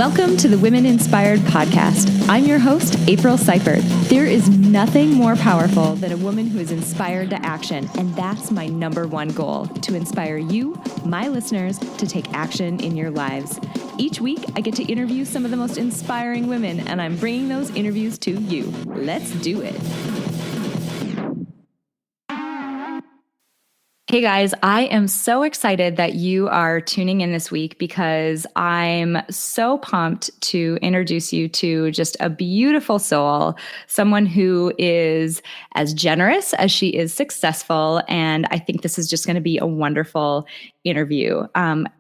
Welcome to the Women Inspired Podcast. I'm your host, April Seifert. There is nothing more powerful than a woman who is inspired to action, and that's my number one goal, to inspire you, my listeners, to take action in your lives. Each week, I get to interview some of the most inspiring women, and I'm bringing those interviews to you. Let's do it. Hey guys, I am so excited that you are tuning in this week because I'm so pumped to introduce you to just a beautiful soul, someone who is as generous as she is successful. And I think this is just going to be a wonderful interview.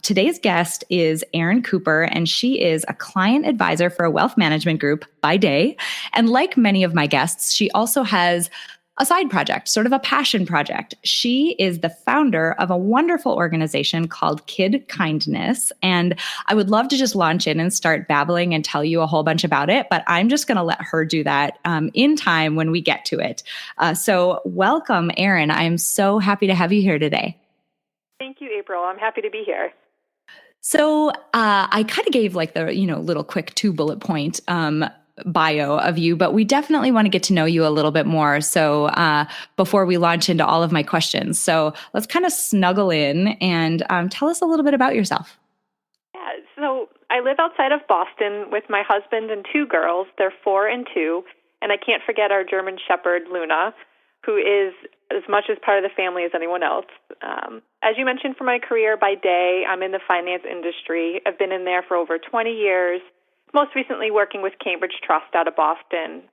Today's guest is Erin Cooper, and she is a client advisor for a wealth management group by day. And like many of my guests, she also has a side project, sort of a passion project. She is the founder of a wonderful organization called Kid Kindness. And I would love to just launch in and start babbling and tell you a whole bunch about it, but I'm just going to let her do that in time when we get to it. So welcome, Erin. I am so happy to have you here today. Thank you, April. I'm happy to be here. So I kind of gave like the, little quick 2 bullet point bio of you, but we definitely want to get to know you a little bit more. So before we launch into all of my questions, so let's kind of snuggle in and tell us a little bit about yourself. Yeah, so I live outside of Boston with my husband and 2 girls. They're 4 and 2, and I can't forget our German Shepherd, Luna, who is as much as part of the family as anyone else. As you mentioned, for my career by day, I'm in the finance industry. I've been in there for over 20 years. Most recently working with Cambridge Trust out of Boston.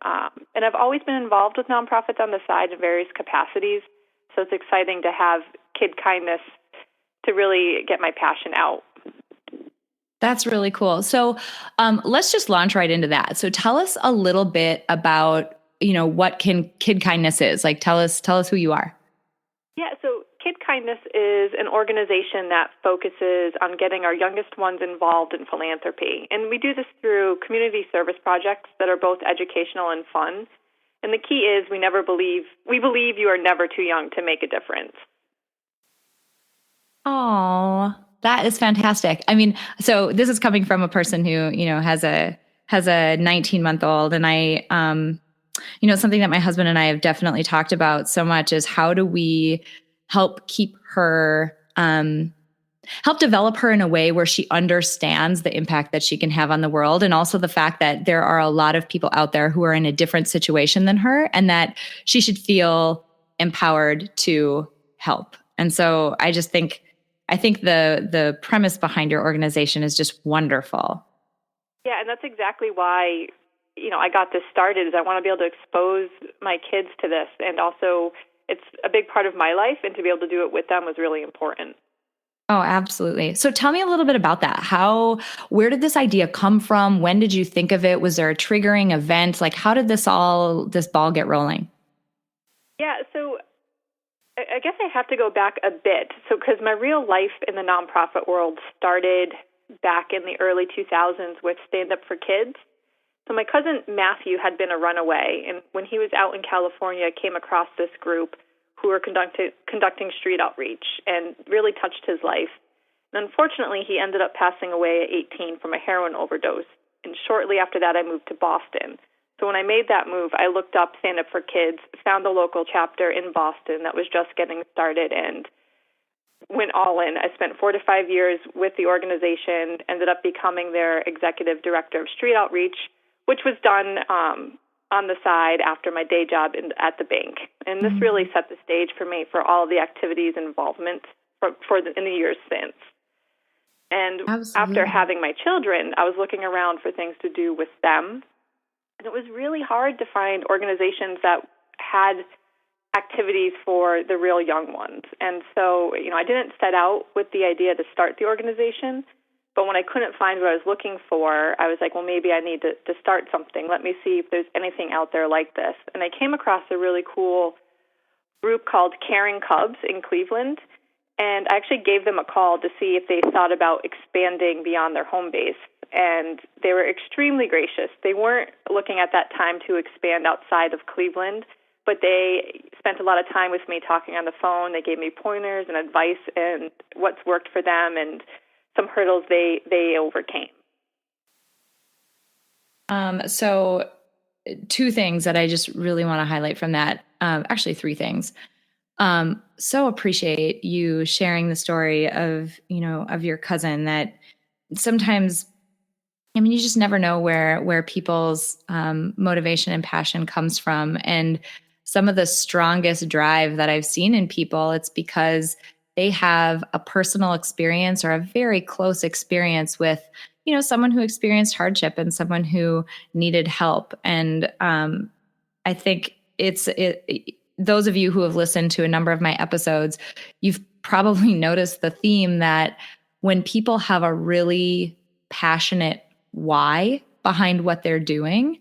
And I've always been involved with nonprofits on the side in various capacities. So it's exciting to have Kid Kindness to really get my passion out. That's really cool. So let's just launch right into that. So tell us a little bit about, what Kid Kindness is. Like, tell us who you are. Yeah, so Kid Kindness is an organization that focuses on getting our youngest ones involved in philanthropy. And we do this through community service projects that are both educational and fun. And the key is we believe you are never too young to make a difference. Oh, that is fantastic. I mean, so this is coming from a person who, has a 19-month-old, and I, something that my husband and I have definitely talked about so much is how do we help keep her, help develop her in a way where she understands the impact that she can have on the world. And also the fact that there are a lot of people out there who are in a different situation than her, and that she should feel empowered to help. And so I think the premise behind your organization is just wonderful. Yeah, and that's exactly why, I got this started, is I want to be able to expose my kids to this. And also it's a big part of my life, and to be able to do it with them was really important. Oh, absolutely. So tell me a little bit about that. Where did this idea come from? When did you think of it? Was there a triggering event? Like, how did this ball get rolling? Yeah, so I guess I have to go back a bit. So, because my real life in the nonprofit world started back in the early 2000s with Stand Up for Kids. So my cousin Matthew had been a runaway, and when he was out in California, I came across this group who were conducting street outreach, and really touched his life. And unfortunately, he ended up passing away at 18 from a heroin overdose. And shortly after that, I moved to Boston. So when I made that move, I looked up Stand Up for Kids, found a local chapter in Boston that was just getting started, and went all in. I spent 4 to 5 years with the organization, ended up becoming their executive director of street outreach, which was done on the side after my day job at the bank. And this really set the stage for me for all the activities and involvement in the years since. And After having my children, I was looking around for things to do with them. And it was really hard to find organizations that had activities for the real young ones. And so, I didn't set out with the idea to start the organization, but when I couldn't find what I was looking for, I was like, well, maybe I need to start something. Let me see if there's anything out there like this. And I came across a really cool group called Caring Cubs in Cleveland, and I actually gave them a call to see if they thought about expanding beyond their home base. And they were extremely gracious. They weren't looking at that time to expand outside of Cleveland, but they spent a lot of time with me talking on the phone. They gave me pointers and advice and what's worked for them and some hurdles they overcame. So two things that I just really want to highlight from that. Actually, three things. So appreciate you sharing the story of, of your cousin that sometimes, I mean, you just never know where people's motivation and passion comes from. And some of the strongest drive that I've seen in people, it's because they have a personal experience or a very close experience with, someone who experienced hardship and someone who needed help. And I think those of you who have listened to a number of my episodes, you've probably noticed the theme that when people have a really passionate why behind what they're doing,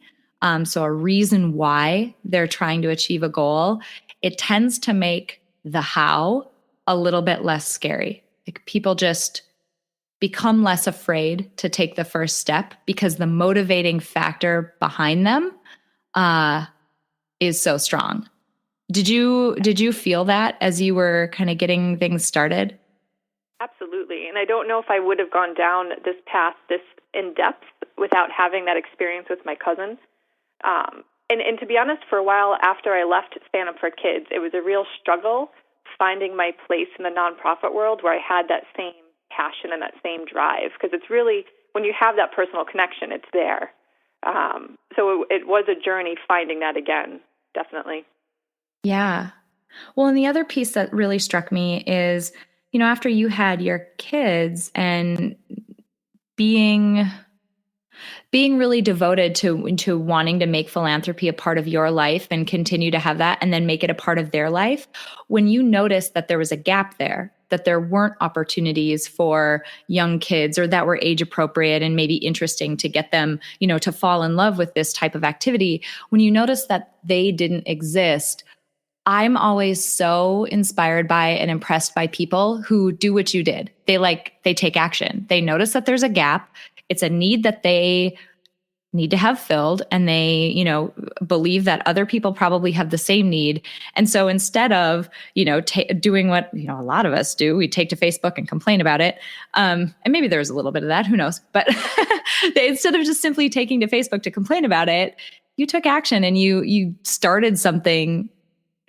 so a reason why they're trying to achieve a goal, it tends to make the how a little bit less scary. Like people just become less afraid to take the first step because the motivating factor behind them is so strong. Did you feel that as you were kind of getting things started? Absolutely. And I don't know if I would have gone down this path this in depth without having that experience with my cousin. And to be honest, for a while after I left Stand Up for Kids, it was a real struggle finding my place in the nonprofit world where I had that same passion and that same drive. Because it's really, when you have that personal connection, it's there. So it was a journey finding that again, definitely. Yeah. Well, and the other piece that really struck me is, after you had your kids and being really devoted to wanting to make philanthropy a part of your life and continue to have that and then make it a part of their life, when you noticed that there was a gap there, that there weren't opportunities for young kids or that were age appropriate and maybe interesting to get them, to fall in love with this type of activity, when you noticed that they didn't exist, I'm always so inspired by and impressed by people who do what you did. They take action. They notice that there's a gap. It's a need that they need to have filled, and they, believe that other people probably have the same need. And so instead of, doing what, a lot of us do, we take to Facebook and complain about it. And maybe there's a little bit of that, who knows? But instead of just simply taking to Facebook to complain about it, you took action and you started something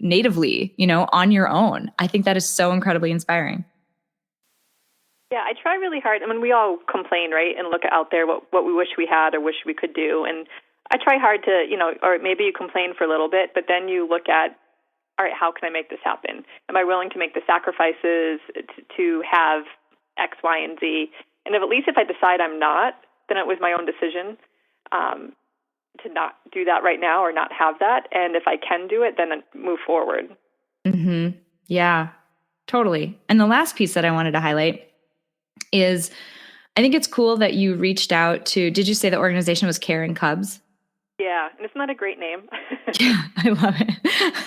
natively, on your own. I think that is so incredibly inspiring. Yeah, I try really hard. I mean, we all complain, right, and look out there what we wish we had or wish we could do. And I try hard to, or maybe you complain for a little bit, but then you look at, all right, how can I make this happen? Am I willing to make the sacrifices to have X, Y, and Z? And at least if I decide I'm not, then it was my own decision to not do that right now or not have that. And if I can do it, then move forward. Mm-hmm. Yeah, totally. And the last piece that I wanted to highlight is I think it's cool that you reached out to, did you say the organization was Caring Cubs? Yeah, and isn't that a great name? Yeah, I love it.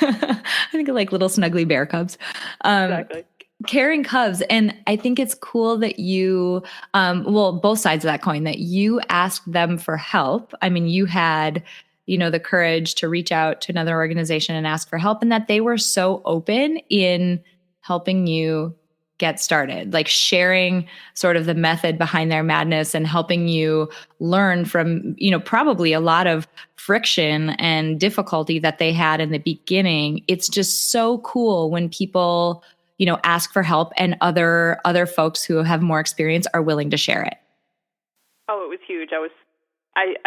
I think of like little snuggly bear cubs. Exactly. Caring Cubs. And I think it's cool that you, both sides of that coin, that you asked them for help. I mean, you had, the courage to reach out to another organization and ask for help, and that they were so open in helping you get started, like sharing sort of the method behind their madness and helping you learn from, probably a lot of friction and difficulty that they had in the beginning. It's just so cool when people, ask for help and other folks who have more experience are willing to share it. Oh, it was huge. I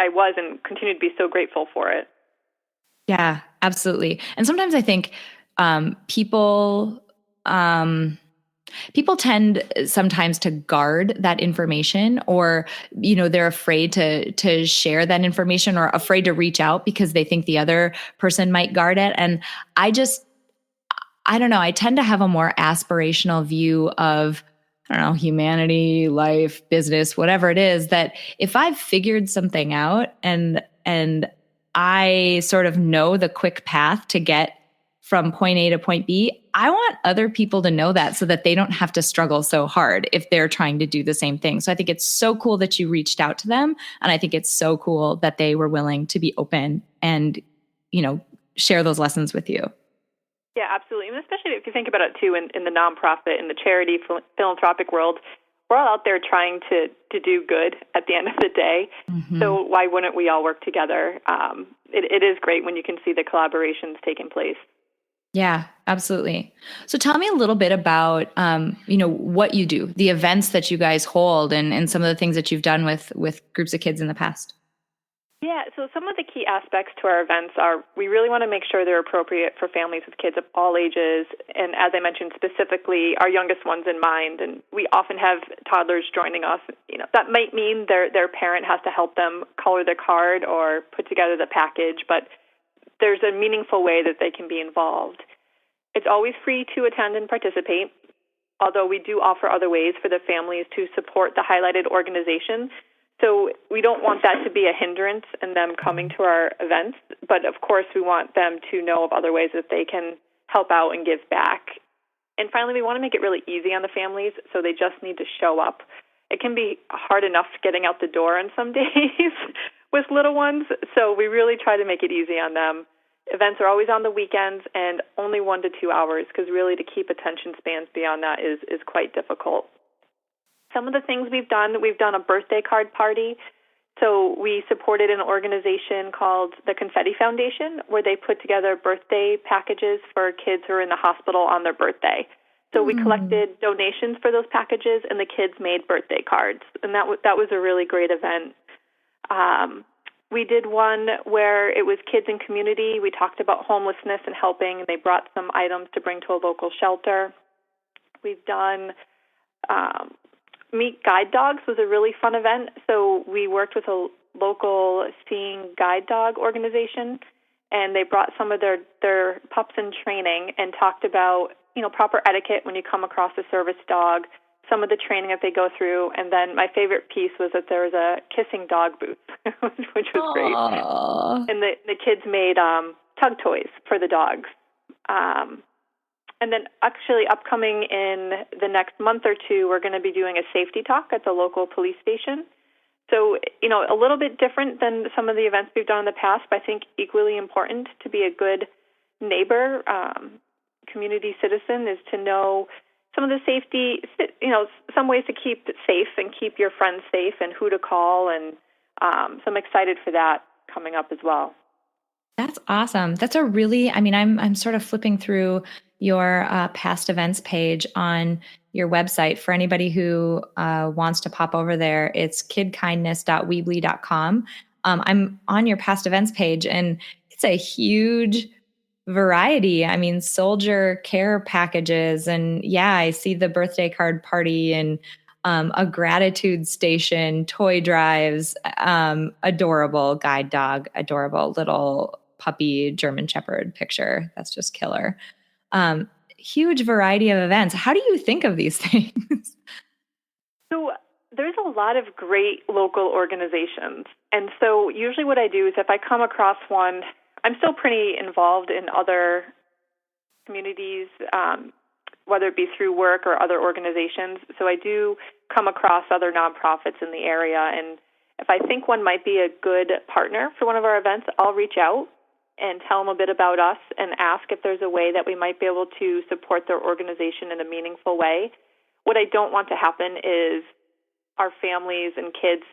was and continue to be so grateful for it. Yeah, absolutely. And sometimes I think people tend sometimes to guard that information, or, they're afraid to share that information or afraid to reach out because they think the other person might guard it. And I don't know, I tend to have a more aspirational view of, I don't know, humanity, life, business, whatever it is, that if I've figured something out and I sort of know the quick path to get from point A to point B, I want other people to know that so that they don't have to struggle so hard if they're trying to do the same thing. So I think it's so cool that you reached out to them. And I think it's so cool that they were willing to be open and, share those lessons with you. Yeah, absolutely. And especially if you think about it too, in the nonprofit, in the charity, philanthropic world, we're all out there trying to do good at the end of the day. Mm-hmm. So why wouldn't we all work together? It is great when you can see the collaborations taking place. Yeah, absolutely. So tell me a little bit about, what you do, the events that you guys hold, and some of the things that you've done with groups of kids in the past. Yeah, so some of the key aspects to our events are we really want to make sure they're appropriate for families with kids of all ages, and as I mentioned, specifically our youngest ones in mind. And we often have toddlers joining us. That might mean their parent has to help them color the card or put together the package, but there's a meaningful way that they can be involved. It's always free to attend and participate, although we do offer other ways for the families to support the highlighted organization. So we don't want that to be a hindrance in them coming to our events, but of course we want them to know of other ways that they can help out and give back. And finally, we want to make it really easy on the families, so they just need to show up. It can be hard enough getting out the door on some days with little ones, so we really try to make it easy on them. Events are always on the weekends and only 1 to 2 hours, because really to keep attention spans beyond that is quite difficult. Some of the things we've done a birthday card party. So we supported an organization called the Confetti Foundation, where they put together birthday packages for kids who are in the hospital on their birthday. So we collected donations for those packages, and the kids made birthday cards, and that was a really great event. We did one where it was kids in community. We talked about homelessness and helping, and they brought some items to bring to a local shelter. We've done Meet Guide Dogs was a really fun event. So we worked with a local seeing guide dog organization, and they brought some of their pups in training and talked about, proper etiquette when you come across a service dog, some of the training that they go through. And then my favorite piece was that there was a kissing dog booth, which was great. And the kids made tug toys for the dogs. And then actually upcoming in the next month or two, we're going to be doing a safety talk at the local police station. So, a little bit different than some of the events we've done in the past, but I think equally important to be a good neighbor, community citizen, is to know some of the safety, some ways to keep it safe and keep your friends safe and who to call. And so I'm excited for that coming up as well. That's awesome. That's a really, I'm sort of flipping through your past events page on your website. For anybody who wants to pop over there, it's kidkindness.weebly.com. I'm on your past events page, and it's a huge variety. Soldier care packages, and I see the birthday card party and a gratitude station, toy drives, adorable guide dog, adorable little puppy German Shepherd picture. That's just killer. Huge variety of events. How do you think of these things? So there's a lot of great local organizations. And so usually what I do is if I come across one, I'm still pretty involved in other communities, whether it be through work or other organizations. So I do come across other nonprofits in the area. And if I think one might be a good partner for one of our events, I'll reach out and tell them a bit about us and ask if there's a way that we might be able to support their organization in a meaningful way. What I don't want to happen is our families and kids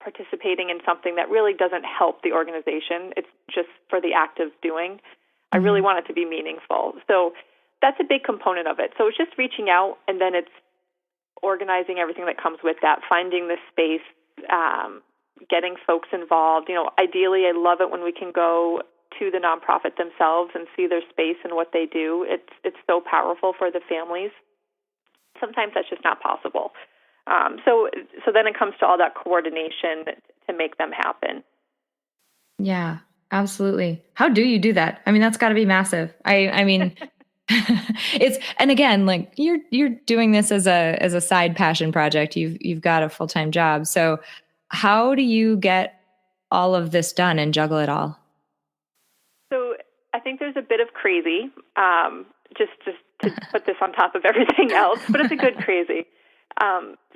participating in something that really doesn't help the organization. It's just for the act of doing. I really want it to be meaningful. So that's a big component of it. So it's just reaching out, and then it's organizing everything that comes with that, finding the space, getting folks involved. Ideally, I love it when we can go to the nonprofit themselves and see their space and what they do. It's so powerful for the families. Sometimes that's just not possible. So then it comes to all that coordination to make them happen. Yeah, absolutely. How do you do that? That's got to be massive. And again, like you're doing this as a side passion project. You've got a full-time job. So how do you get all of this done and juggle it all? So I think there's a bit of crazy, just to put this on top of everything else, but it's a good crazy.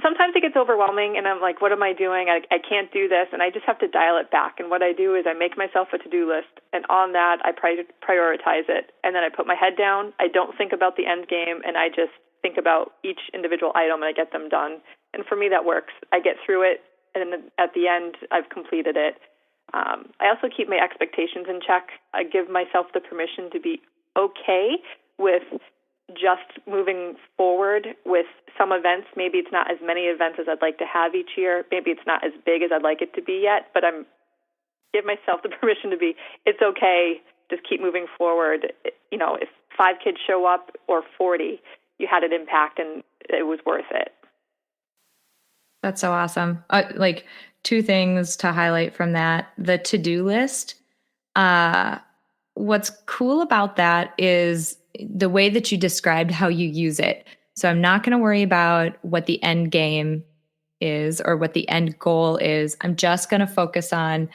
Sometimes it gets overwhelming, and I'm like, what am I doing? I can't do this, and I just have to dial it back. And what I do is I make myself a to-do list, and on that, I prioritize it, and then I put my head down. I don't think about the end game, and I just think about each individual item and I get them done. And for me, that works. I get through it, and then at the end, I've completed it. I also keep my expectations in check. I give myself the permission to be okay with just moving forward with some events. Maybe it's not as many events as I'd like to have each year. Maybe it's not as big as I'd like it to be yet, but I'm give myself the permission to be, it's okay, just keep moving forward. You know, if 5 kids show up or 40, you had an impact and it was worth it. That's so awesome. Like 2 things to highlight from that. The to-do list. What's cool about that is the way that you described how you use it. So I'm not going to worry about what the end game is or what the end goal is. I'm just going to focus on,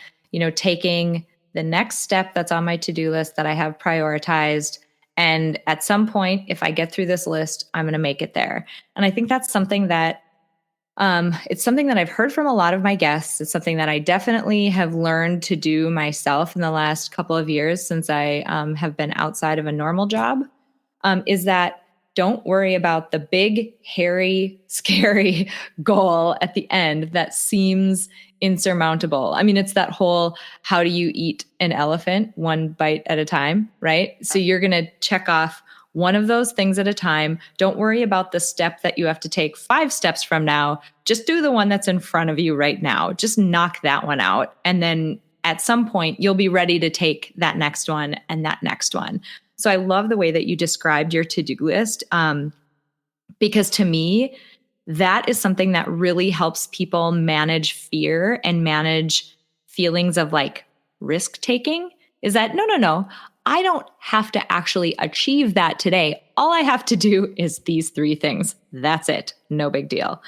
taking the next step that's on my to-do list that I have prioritized. And at some point, if I get through this list, I'm going to make it there. And I think that's something that it's something that I've heard from a lot of my guests. It's something that I definitely have learned to do myself in the last couple of years since I have been outside of a normal job, is that don't worry about the big, hairy, scary goal at the end that seems insurmountable. I mean, it's that whole, how do you eat an elephant one bite at a time, right? So you're going to check off one of those things at a time. Don't worry about the step that you have to take 5 steps from now. Just do the one that's in front of you right now. Just knock that one out. And then at some point, you'll be ready to take that next one and that next one. So I love the way that you described your to-do list, because to me, that is something that really helps people manage fear and manage feelings of like risk taking. Is that, no. I don't have to actually achieve that today. All I have to do is these 3 things. That's it. No big deal.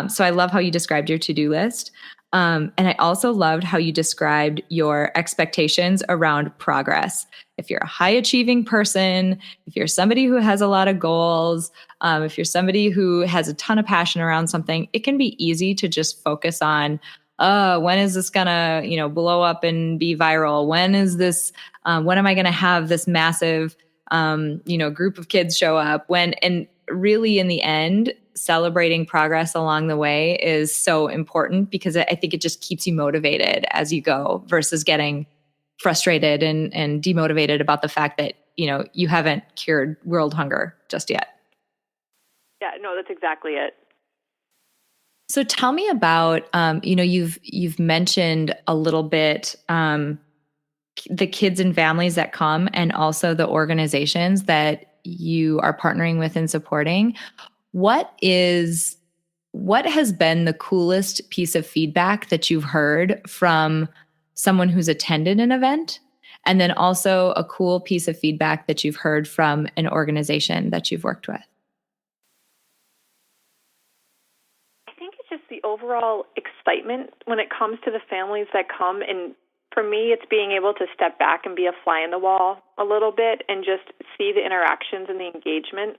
So I love how you described your to-do list. And I also loved how you described your expectations around progress. If you're a high achieving person, if you're somebody who has a lot of goals, if you're somebody who has a ton of passion around something, it can be easy to just focus on, when is this gonna, blow up and be viral? When am I gonna have this massive, group of kids show up? And really in the end, celebrating progress along the way is so important because I think it just keeps you motivated as you go versus getting frustrated and demotivated about the fact that, you haven't cured world hunger just yet. Yeah, no, that's exactly it. So tell me about, you've mentioned a little bit the kids and families that come and also the organizations that you are partnering with and supporting. What has been the coolest piece of feedback that you've heard from someone who's attended an event? And then also a cool piece of feedback that you've heard from an organization that you've worked with? Just the overall excitement when it comes to the families that come. And for me, it's being able to step back and be a fly in the wall a little bit and just see the interactions and the engagement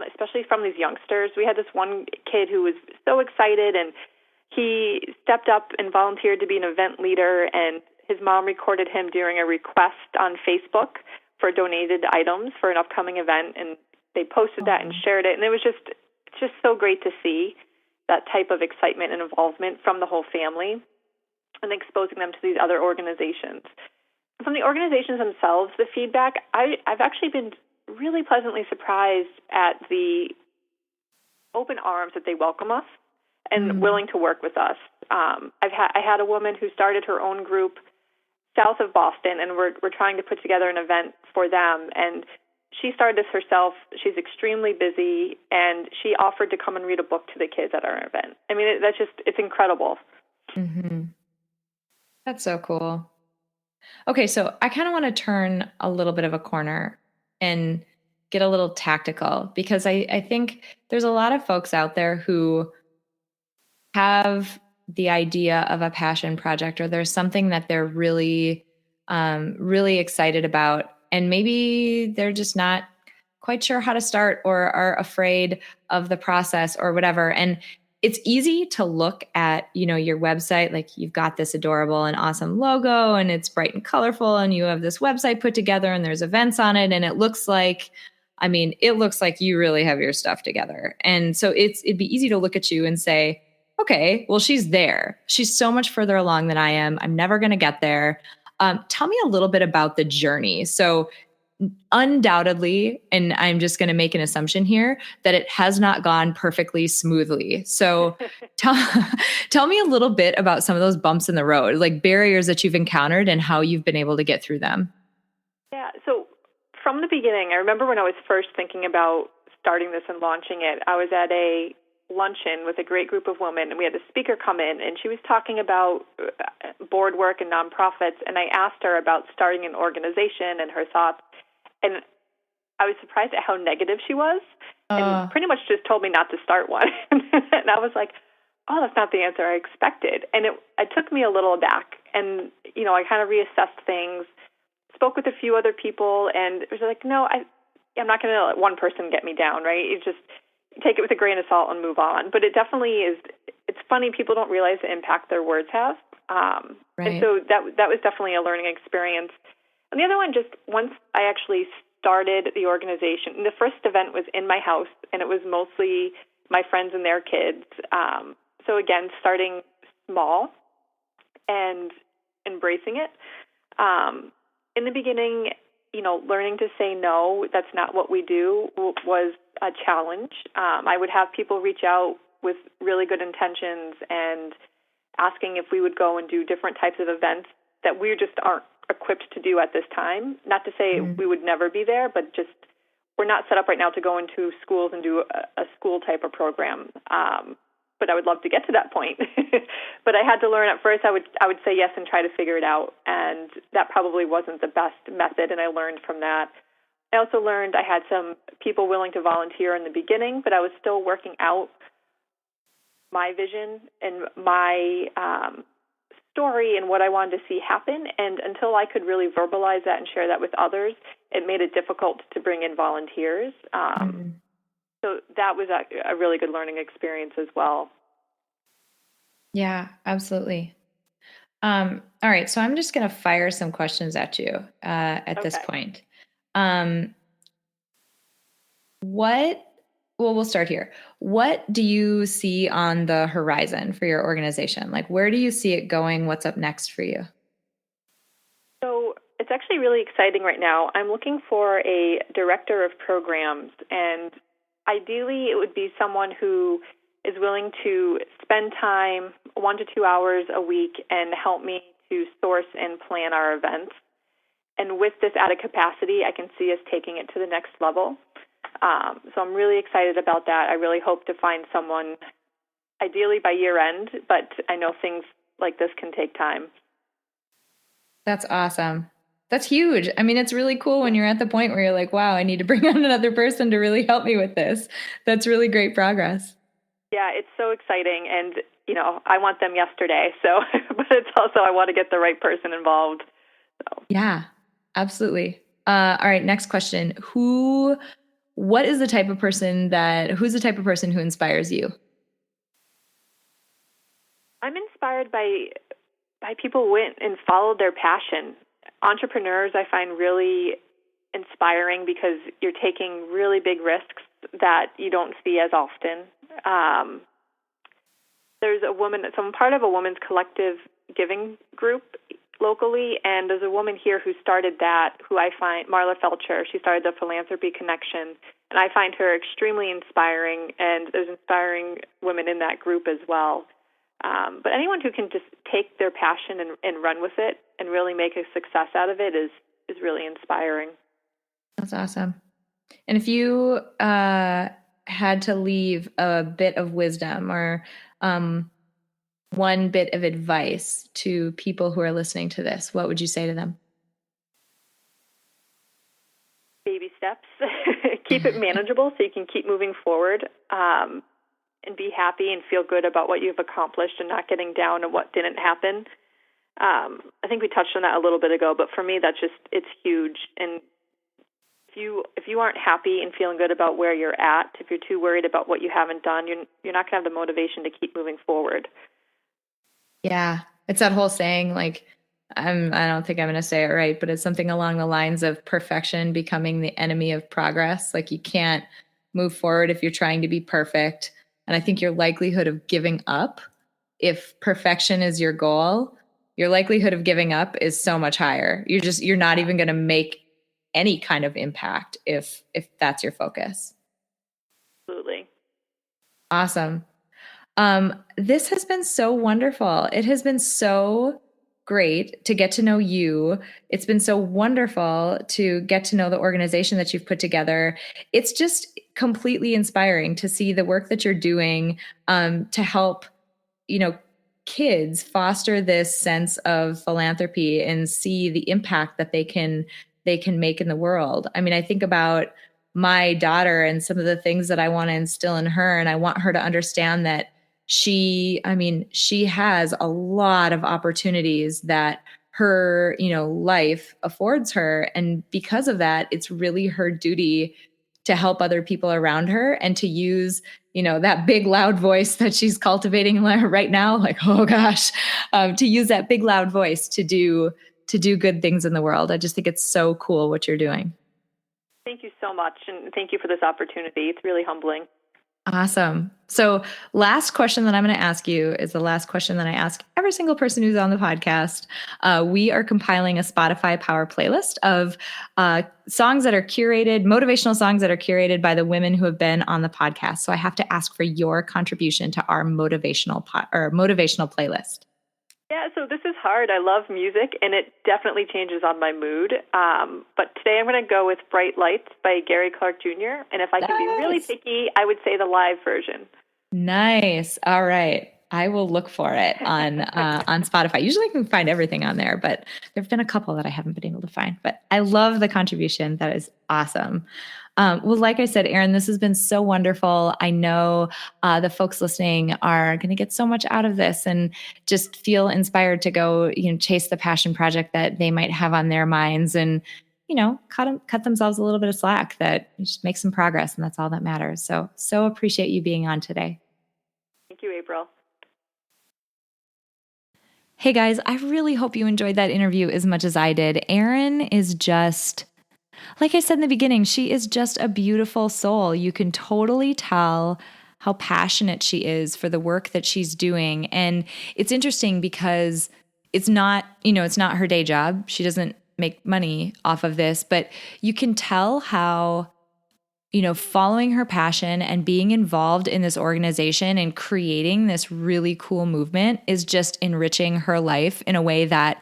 especially from these youngsters. We had this one kid who was so excited, and he stepped up and volunteered to be an event leader, and his mom recorded him during a request on Facebook for donated items for an upcoming event, and they posted that and shared it. And it was just so great to see that type of excitement and involvement from the whole family and exposing them to these other organizations. From the organizations themselves, the feedback, I've actually been really pleasantly surprised at the open arms that they welcome us and willing to work with us. I had a woman who started her own group south of Boston, and we're trying to put together an event for them. And she started this herself. She's extremely busy, and she offered to come and read a book to the kids at our event. I mean, it's incredible. Mm-hmm. That's so cool. Okay, so I kind of want to turn a little bit of a corner and get a little tactical, because I think there's a lot of folks out there who have the idea of a passion project, or there's something that they're really, really excited about. And maybe they're just not quite sure how to start or are afraid of the process or whatever. And it's easy to look at, your website, like you've got this adorable and awesome logo and it's bright and colorful and you have this website put together and there's events on it and it looks like I mean, it looks like you really have your stuff together. And so it'd be easy to look at you and say, okay, well, she's there. She's so much further along than I am. I'm never going to get there. Tell me a little bit about the journey. So, undoubtedly, and I'm just going to make an assumption here that it has not gone perfectly smoothly. So, tell, tell me a little bit about some of those bumps in the road, like barriers that you've encountered and how you've been able to get through them. Yeah, so from the beginning, I remember when I was first thinking about starting this and launching it, I was at a luncheon with a great group of women, and we had a speaker come in, and she was talking about board work and nonprofits, and I asked her about starting an organization and her thoughts, and I was surprised at how negative she was, and pretty much just told me not to start one. And I was like, oh, that's not the answer I expected. And it took me a little aback, and I kind of reassessed things, spoke with a few other people, and it was like, no, I'm not going to let one person get me down, right? You just take it with a grain of salt and move on. But it definitely is. It's funny, people don't realize the impact their words have. Right. And so that was definitely a learning experience. And the other one, just once I actually started the organization, and the first event was in my house, and it was mostly my friends and their kids. So again, starting small and embracing it. In the beginning, learning to say no, that's not what we do, was a challenge. I would have people reach out with really good intentions and asking if we would go and do different types of events that we just aren't equipped to do at this time. Not to say we would never be there, but just we're not set up right now to go into schools and do a school type of program. But I would love to get to that point. But I had to learn at first. I would say yes and try to figure it out, and that probably wasn't the best method, and I learned from that. I also learned I had some people willing to volunteer in the beginning, but I was still working out my vision and my story and what I wanted to see happen. And until I could really verbalize that and share that with others, it made it difficult to bring in volunteers. So that was a really good learning experience as well. Yeah, absolutely. All right. So I'm just going to fire some questions at you at this point. We'll start here. What do you see on the horizon for your organization? Like, where do you see it going? What's up next for you? So it's actually really exciting right now. I'm looking for a director of programs, and ideally it would be someone who is willing to spend time 1 to 2 hours a week and help me to source and plan our events. And with this added capacity, I can see us taking it to the next level. So I'm really excited about that. I really hope to find someone, ideally by year end, but I know things like this can take time. That's awesome. That's huge. I mean, it's really cool when you're at the point where you're like, wow, I need to bring on another person to really help me with this. That's really great progress. Yeah, it's so exciting. And, I want them yesterday. So, but it's also, I want to get the right person involved. So. Yeah, absolutely. All right. Next question. Who's the type of person who inspires you? I'm inspired by people who went and followed their passion. Entrepreneurs I find really inspiring because you're taking really big risks that you don't see as often. There's a woman, so I'm part of a women's collective giving group locally, and there's a woman here who started that, who I find, Marla Felcher. She started the Philanthropy Connection, and I find her extremely inspiring, and there's inspiring women in that group as well. But anyone who can just take their passion and run with it and really make a success out of it is really inspiring. That's awesome. And if you had to leave a bit of wisdom or one bit of advice to people who are listening to this, what would you say to them? Baby steps. Keep it manageable so you can keep moving forward. And be happy and feel good about what you've accomplished and not getting down on what didn't happen. I think we touched on that a little bit ago, but for me, it's huge. And if you aren't happy and feeling good about where you're at, if you're too worried about what you haven't done, you're not going to have the motivation to keep moving forward. Yeah. It's that whole saying, like, I don't think I'm going to say it right, but it's something along the lines of perfection becoming the enemy of progress. Like you can't move forward if you're trying to be perfect. And I think your likelihood of giving up, if perfection is your goal, your likelihood of giving up is so much higher. You're not even going to make any kind of impact if that's your focus. Absolutely. Awesome. This has been so wonderful. It has been so great to get to know you. It's been so wonderful to get to know the organization that you've put together. It's just completely inspiring to see the work that you're doing to help, you know, kids foster this sense of philanthropy and see the impact that they can make in the world. I mean, I think about my daughter and some of the things that I want to instill in her, and I want her to understand that she has a lot of opportunities that her, life affords her. And because of that, it's really her duty to help other people around her and to use, that big loud voice that she's cultivating right now, like, oh gosh, to use that big loud voice to do good things in the world. I just think it's so cool what you're doing. Thank you so much, and thank you for this opportunity. It's really humbling. Awesome. So, last question that I'm going to ask you is the last question that I ask every single person who's on the podcast. We are compiling a Spotify Power playlist of songs that are curated, motivational songs that are curated by the women who have been on the podcast. So, I have to ask for your contribution to our motivational playlist. Yeah, so this is hard. I love music, and it definitely changes on my mood. But today I'm going to go with Bright Lights by Gary Clark Jr., and if I can be really picky, I would say the live version. Nice. All right. I will look for it on Spotify. Usually I can find everything on there, but there've been a couple that I haven't been able to find. But I love the contribution. That is awesome. Well, like I said, Erin, this has been so wonderful. I know the folks listening are going to get so much out of this and just feel inspired to go, chase the passion project that they might have on their minds, and cut themselves a little bit of slack, that you just make some progress, and that's all that matters. So appreciate you being on today. Thank you, April. Hey guys, I really hope you enjoyed that interview as much as I did. Erin is just, like I said in the beginning, she is just a beautiful soul. You can totally tell how passionate she is for the work that she's doing. And it's interesting because it's not her day job. She doesn't make money off of this, but you can tell how, following her passion and being involved in this organization and creating this really cool movement is just enriching her life in a way that,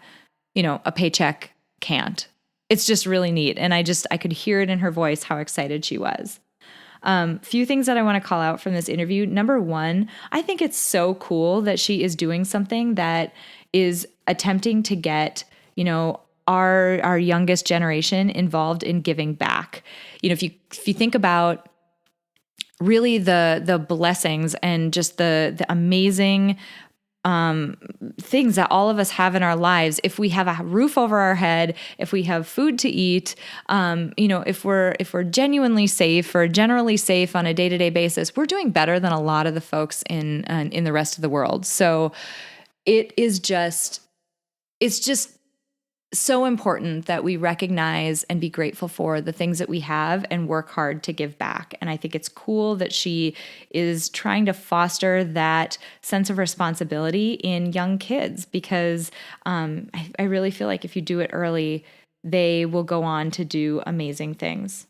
a paycheck can't. It's just really neat. And I could hear it in her voice how excited she was. Few things that I want to call out from this interview. Number one, I think it's so cool that she is doing something that is attempting to get, our youngest generation involved in giving back. If you think about really the blessings and just the amazing things that all of us have in our lives, if we have a roof over our head, if we have food to eat, if we're genuinely safe or generally safe on a day-to-day basis, we're doing better than a lot of the folks in the rest of the world. So it's just so important that we recognize and be grateful for the things that we have and work hard to give back. And I think it's cool that she is trying to foster that sense of responsibility in young kids, because I really feel like if you do it early, they will go on to do amazing things.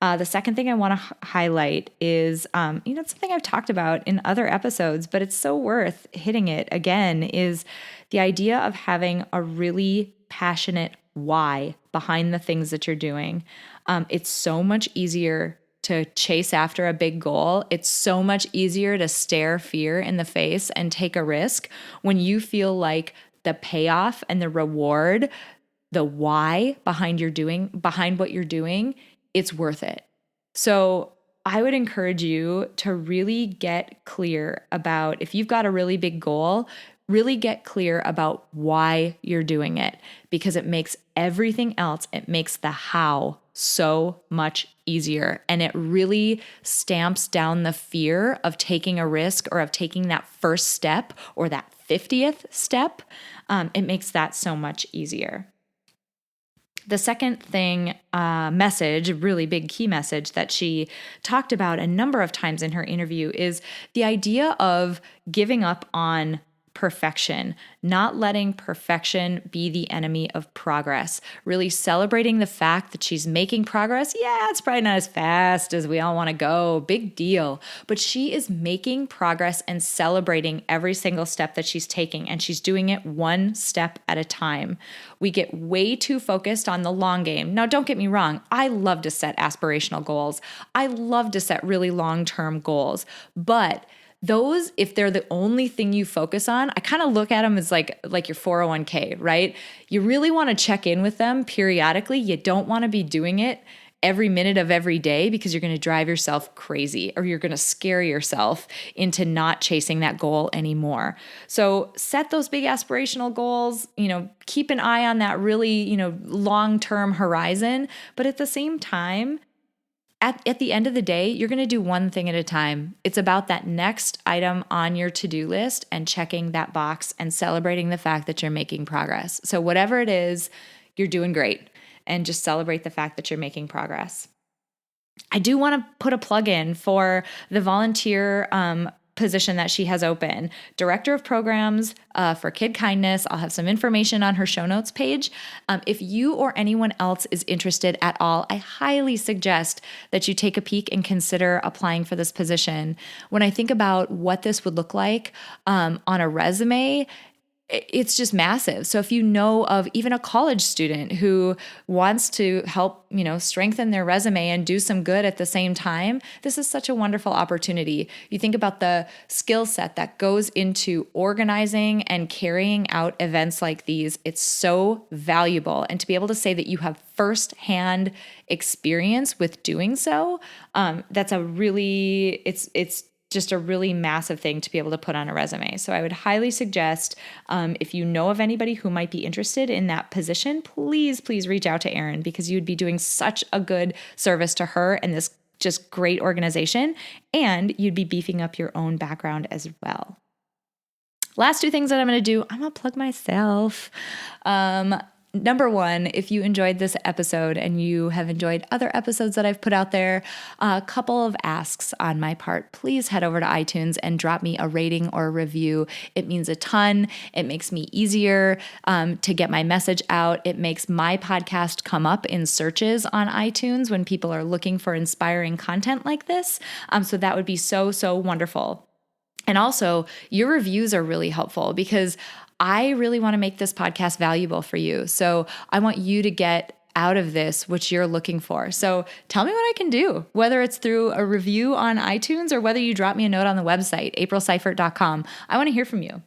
The second thing I want to highlight is, it's something I've talked about in other episodes, but it's so worth hitting it again, is the idea of having a really passionate why behind the things that you're doing. It's so much easier to chase after a big goal. It's so much easier to stare fear in the face and take a risk when you feel like the payoff and the reward, the why behind what you're doing, it's worth it. So I would encourage you to really get clear about, if you've got a really big goal, really get clear about why you're doing it, because it makes everything else, it makes the how so much easier. And it really stamps down the fear of taking a risk or of taking that first step or that 50th step. It makes that so much easier. The second thing, message, really big key message that she talked about a number of times in her interview is the idea of giving up on perfection, not letting perfection be the enemy of progress, really celebrating the fact that she's making progress. Yeah, it's probably not as fast as we all want to go, big deal, but she is making progress and celebrating every single step that she's taking, and she's doing it one step at a time. We get way too focused on the long game. Now, don't get me wrong. I love to set aspirational goals. I love to set really long-term goals, but those, if they're the only thing you focus on, I kind of look at them as like your 401k, right? You really want to check in with them periodically. You don't want to be doing it every minute of every day because you're going to drive yourself crazy or you're going to scare yourself into not chasing that goal anymore. So set those big aspirational goals, keep an eye on that really, long-term horizon, but at the same time, at the end of the day, you're going to do one thing at a time. It's about that next item on your to-do list and checking that box and celebrating the fact that you're making progress. So whatever it is, you're doing great, and just celebrate the fact that you're making progress. I do want to put a plug in for the volunteer position that she has open, Director of Programs for Kid Kindness. I'll have some information on her show notes page. If you or anyone else is interested at all, I highly suggest that you take a peek and consider applying for this position. When I think about what this would look like on a resume, it's just massive. So if you know of even a college student who wants to help, strengthen their resume and do some good at the same time, this is such a wonderful opportunity. You think about the skill set that goes into organizing and carrying out events like these. It's so valuable. And to be able to say that you have firsthand experience with doing so, that's it's just a really massive thing to be able to put on a resume. So I would highly suggest, if you know of anybody who might be interested in that position, please reach out to Erin, because you'd be doing such a good service to her and this just great organization, and you'd be beefing up your own background as well. Last two things that I'm going to do, I'm going to plug myself. Number one, if you enjoyed this episode and you have enjoyed other episodes that I've put out there, a couple of asks on my part. Please head over to iTunes and drop me a rating or a review. It means a ton. It makes me easier to get my message out. It makes my podcast come up in searches on iTunes when people are looking for inspiring content like this. So that would be so, so wonderful. And also, your reviews are really helpful because I really want to make this podcast valuable for you. So I want you to get out of this what you're looking for. So tell me what I can do, whether it's through a review on iTunes or whether you drop me a note on the website, aprilseifert.com. I want to hear from you.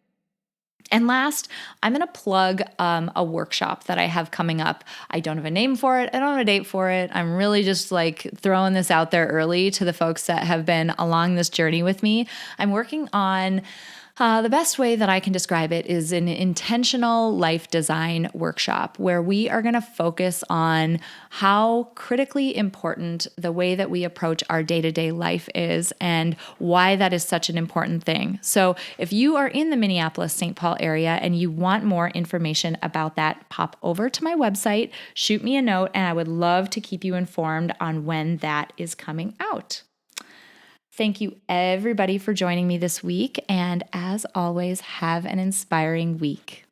And last, I'm going to plug a workshop that I have coming up. I don't have a name for it. I don't have a date for it. I'm really just throwing this out there early to the folks that have been along this journey with me. I'm working on the best way that I can describe it is an intentional life design workshop where we are going to focus on how critically important the way that we approach our day-to-day life is and why that is such an important thing. So if you are in the Minneapolis-St. Paul area and you want more information about that, pop over to my website, shoot me a note, and I would love to keep you informed on when that is coming out. Thank you, everybody, for joining me this week. And as always, have an inspiring week.